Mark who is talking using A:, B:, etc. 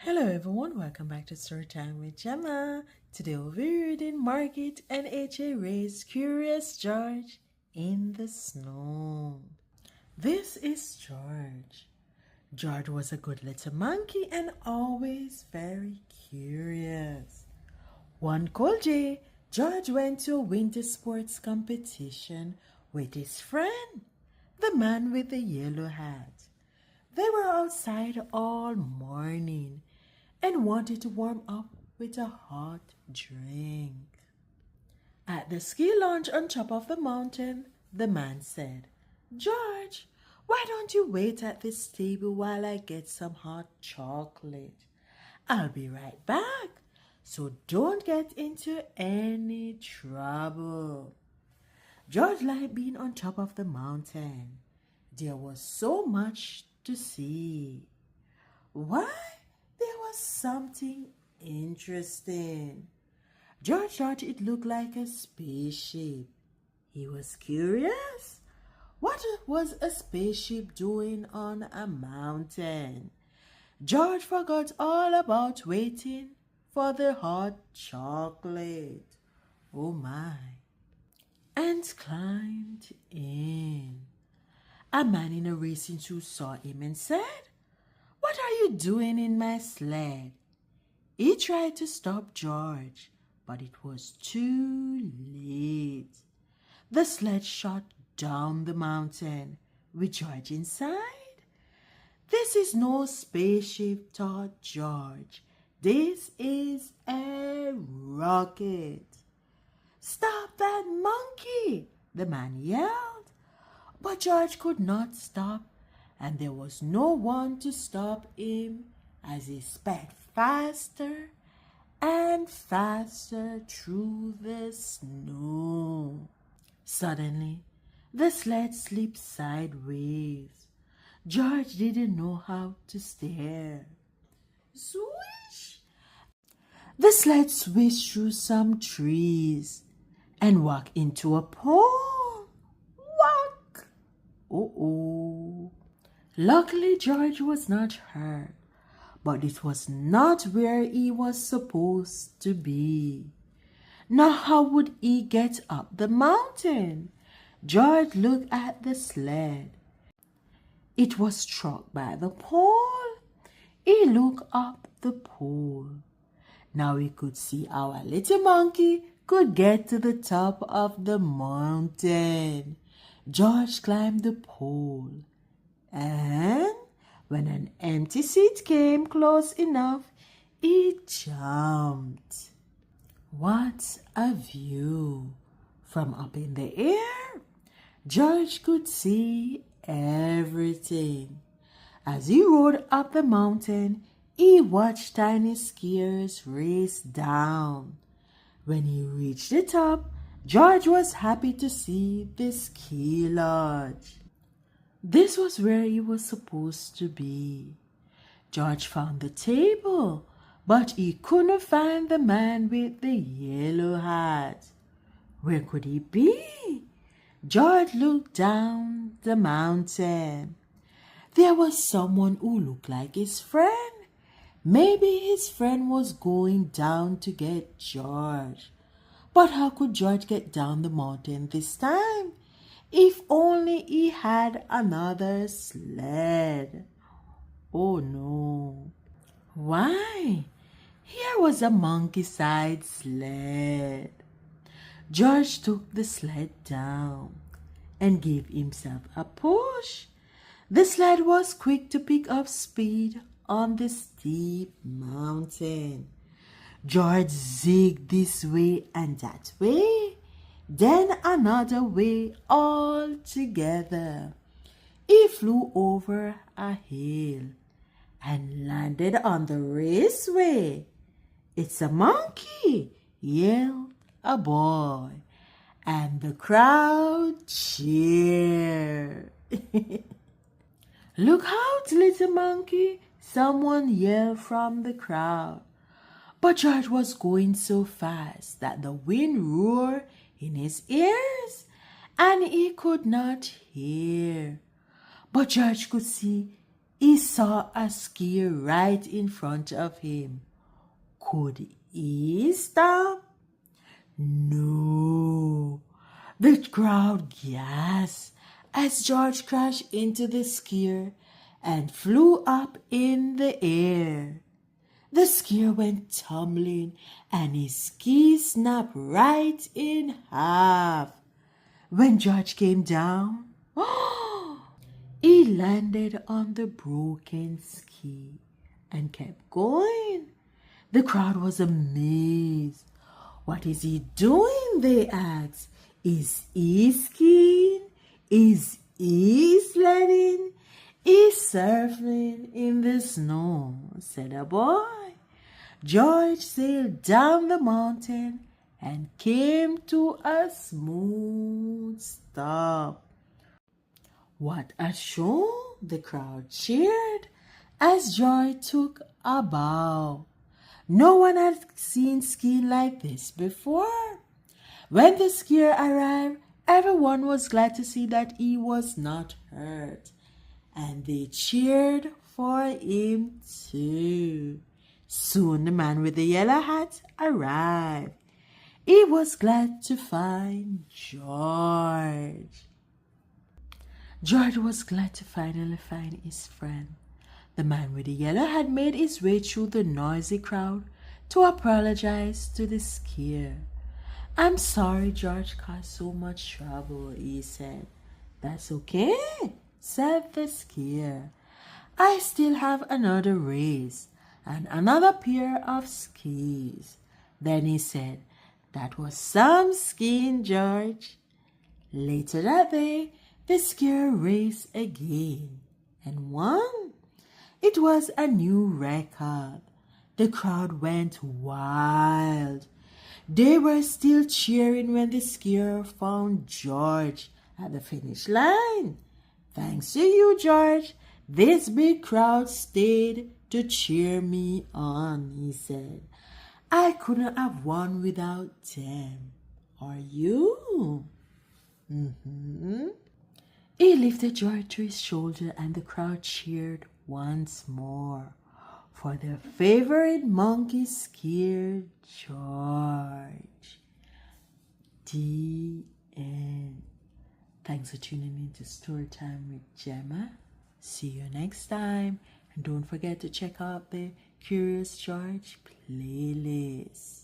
A: Hello everyone, welcome back to Storytime with Gemma. Today we'll be reading Margret and H.A.Rey's Curious George in the Snow. This is George. George was a good little monkey and always very curious. One cold day, George went to a winter sports competition with his friend, the man with the yellow hat. They were outside all morning and wanted to warm up with a hot drink. At the ski launch on top of the mountain, the man said, "George, why don't you wait at this table while I get some hot chocolate? I'll be right back, so don't get into any trouble." George liked being on top of the mountain. There was so much to see. Why? There was something interesting. George thought it looked like a spaceship. He was curious. What was a spaceship doing on a mountain? George forgot all about waiting for the hot chocolate. Oh my. And climbed in. A man in a racing suit saw him and said, "What are you doing in my sled?" He tried to stop George, but it was too late. The sled shot down the mountain with George inside. "This is no spaceship," thought George. "This is a rocket." "Stop that monkey!" the man yelled. But George could not stop, and there was no one to stop him as he sped faster and faster through the snow. Suddenly, the sled slipped sideways. George didn't know how to steer. Swish! The sled swished through some trees and walked into a pond. Whack! Uh-oh. Luckily, George was not hurt, but it was not where he was supposed to be. Now how would he get up the mountain? George looked at the sled. It was struck by the pole. He looked up the pole. Now he could see how a little monkey could get to the top of the mountain. George climbed the pole, and when an empty seat came close enough, he jumped. What a view! From up in the air, George could see everything. As he rode up the mountain, he watched tiny skiers race down. When he reached the top, George was happy to see the ski lodge. This was where he was supposed to be. George found the table, but he couldn't find the man with the yellow hat. Where could he be? George looked down the mountain. There was someone who looked like his friend. Maybe his friend was going down to get George. But how could George get down the mountain this time? If only he had another sled. Oh no. Why? Here was a monkey-sized sled. George took the sled down and gave himself a push. The sled was quick to pick up speed on the steep mountain. George zigged this way and that way, then another way altogether. He flew over a hill and landed on the raceway. "It's a monkey!" yelled a boy, and the crowd cheered. "Look out, little monkey!" someone yelled from the crowd. But George was going so fast that the wind roared in his ears and he could not hear. But George could see he saw a skier right in front of him. Could he stop? No. The crowd gasped as George crashed into the skier and flew up in the air. The skier went tumbling and his ski snapped right in half. When George came down, he landed on the broken ski and kept going. The crowd was amazed. What is he doing? They asked. Is he skiing? Is he sledding? He's surfing in the snow, said a boy. George sailed down the mountain and came to a smooth stop. What a show! The crowd cheered as George took a bow. No one had seen skiing like this before. When the skier arrived, everyone was glad to see that he was not hurt, and they cheered for him too. Soon the man with the yellow hat arrived. He was glad to find George. George was glad to finally find his friend. The man with the yellow hat made his way through the noisy crowd to apologize to the skier. I'm sorry George caused so much trouble, he said. That's okay, said the skier. I still have another race and another pair of skis. Then he said, that was some skiing, George. Later that day, the skier raced again and won. It was a new record. The crowd went wild. They were still cheering when the skier found George at the finish line. Thanks to you, George, this big crowd stayed to cheer me on, he said. I couldn't have won without them. Are you? He lifted George to his shoulder and the crowd cheered once more for their favorite monkey skier, George. The end. Thanks for tuning in to Storytime with Gemma. See you next time. And don't forget to check out the Curious George playlist.